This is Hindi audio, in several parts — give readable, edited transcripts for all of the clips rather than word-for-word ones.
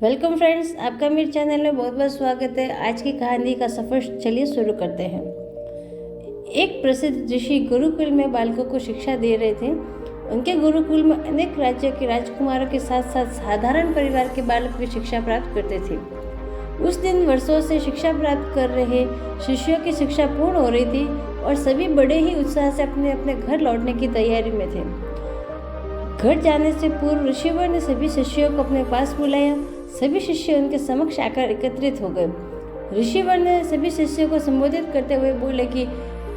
वेलकम फ्रेंड्स, आपका मेरे चैनल में बहुत बहुत स्वागत है। आज की कहानी का सफ़र चलिए शुरू करते हैं। एक प्रसिद्ध ऋषि गुरुकुल में बालकों को शिक्षा दे रहे थे। उनके गुरुकुल में अनेक राज्यों के राजकुमारों के साथ साथ साधारण परिवार के बालक भी शिक्षा प्राप्त करते थे। उस दिन वर्षों से शिक्षा प्राप्त कर रहे शिष्यों की शिक्षा पूर्ण हो रही थी और सभी बड़े ही उत्साह से अपने अपने घर लौटने की तैयारी में थे। घर जाने से पूर्व ऋषिवर ने सभी शिष्यों को अपने पास बुलाया। सभी शिष्य उनके समक्ष आकर एकत्रित हो गए। ऋषिवर ने सभी शिष्यों को संबोधित करते हुए बोले कि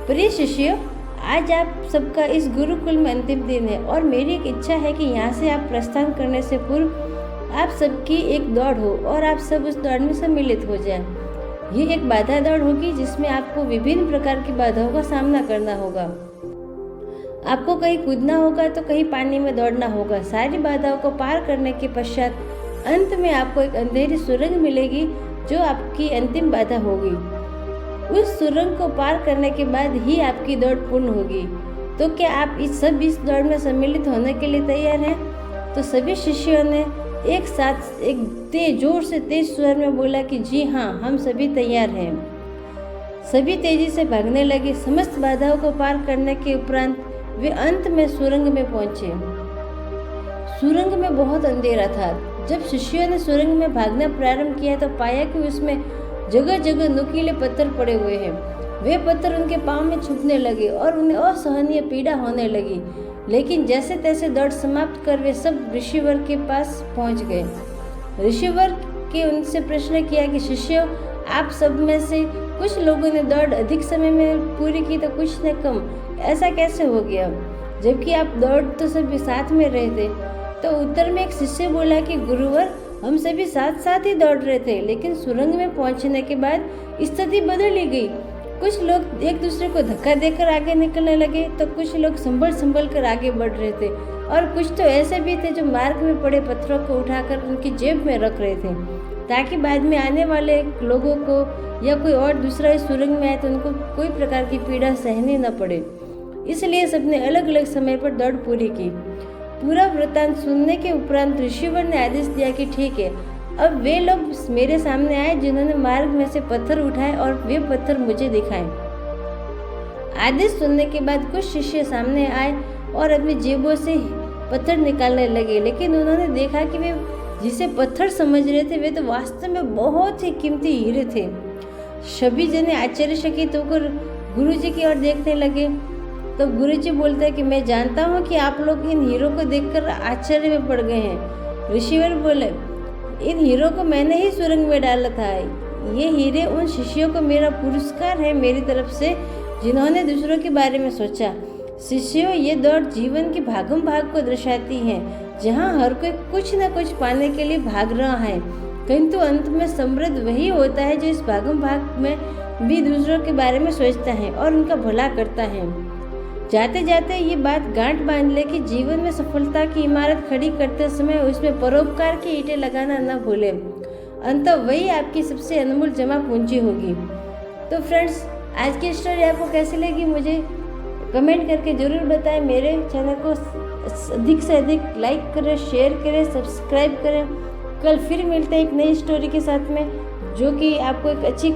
प्रिय शिष्यों, आज आप सबका इस गुरुकुल में अंतिम दिन है और मेरी एक इच्छा है कि यहाँ से आप प्रस्थान करने से पूर्व आप सबकी एक दौड़ हो और आप सब उस दौड़ में सम्मिलित हो जाएं। ये एक बाधा दौड़ होगी जिसमें आपको विभिन्न प्रकार की बाधाओं का सामना करना होगा। आपको कहीं कूदना होगा तो कहीं पानी में दौड़ना होगा। सारी बाधाओं को पार करने के पश्चात अंत में आपको एक अंधेरी सुरंग मिलेगी जो आपकी अंतिम बाधा होगी। उस सुरंग को पार करने के बाद ही आपकी दौड़ पूर्ण होगी। तो क्या आप इस दौड़ में सम्मिलित होने के लिए तैयार हैं? तो सभी शिष्यों ने एक साथ एक जोर से तेज स्वर में बोला कि जी हाँ, हम सभी तैयार हैं। सभी तेजी से भागने लगे। समस्त बाधाओं को पार करने के उपरांत वे अंत में सुरंग में पहुंचे। सुरंग में बहुत अंधेरा था। जब शिष्यों ने सुरंग में भागना प्रारंभ किया तो पाया कि उसमें जगह जगह नुकीले पत्थर पड़े हुए हैं। वे पत्थर उनके पांव में छुपने लगे और उन्हें असहनीय पीड़ा होने लगी। लेकिन जैसे तैसे दौड़ समाप्त कर वे सब ऋषिवर के पास पहुंच गए। ऋषिवर के उनसे प्रश्न किया कि शिष्यों, आप सब में से कुछ लोगों ने दौड़ अधिक समय में पूरी की तो कुछ ने कम। ऐसा कैसे हो गया, जबकि आप दौड़ तो सभी साथ में रहे थे? तो उत्तर में एक शिष्य बोला कि गुरुवर, हम सभी साथ साथ ही दौड़ रहे थे, लेकिन सुरंग में पहुंचने के बाद स्थिति बदल ही गई। कुछ लोग एक दूसरे को धक्का देकर आगे निकलने लगे तो कुछ लोग संभल कर आगे बढ़ रहे थे और कुछ तो ऐसे भी थे जो मार्ग में पड़े पत्थरों को उठाकर उनकी जेब में रख रहे थे ताकि बाद में आने वाले लोगों को या कोई और दूसरा इस सुरंग में आए तो उनको कोई प्रकार की पीड़ा सहनी न पड़े। इसलिए सबने अलग अलग समय पर दौड़ पूरी की। पूरा वृत्तांत सुनने के उपरांत ऋषिवर ने आदेश दिया कि ठीक है, अब वे लोग मेरे सामने आए जिन्होंने मार्ग में से पत्थर उठाए और वे पत्थर मुझे दिखाए। आदेश सुनने के बाद कुछ शिष्य सामने आए और अपनी जेबों से पत्थर निकालने लगे, लेकिन उन्होंने देखा कि वे जिसे पत्थर समझ रहे थे वे तो वास्तव में बहुत ही कीमती हीरे थे। सभी जने आश्चर्यचकित होकर गुरुजी की ओर देखने लगे। तो गुरुजी बोलते हैं कि मैं जानता हूँ कि आप लोग इन हीरो को देखकर आश्चर्य में पड़ गए हैं। ऋषिवर बोले, इन हीरो को मैंने ही सुरंग में डाला था। ये हीरे उन शिष्यों को मेरा पुरस्कार है मेरी तरफ से जिन्होंने दूसरों के बारे में सोचा। शिष्यों, ये दौड़ जीवन की भागम भाग को दर्शाती है, जहाँ हर कोई कुछ न कुछ पाने के लिए भाग रहा है, किंतु अंत में समृद्ध वही होता है जो इस भागम भाग में भी दूसरों के बारे में सोचता है और उनका भला करता है। जाते जाते ये बात गांठ बांध ले कि जीवन में सफलता की इमारत खड़ी करते समय उसमें परोपकार की ईंटें लगाना न भूलें। अंततः वही आपकी सबसे अनमोल जमा पूंजी होगी। तो फ्रेंड्स, आज की स्टोरी आपको कैसी लगी मुझे कमेंट करके ज़रूर बताएं। मेरे चैनल को अधिक से अधिक लाइक करें, शेयर करें, सब्सक्राइब करें। कल फिर मिलते हैं एक नई स्टोरी के साथ में, जो कि आपको एक अच्छी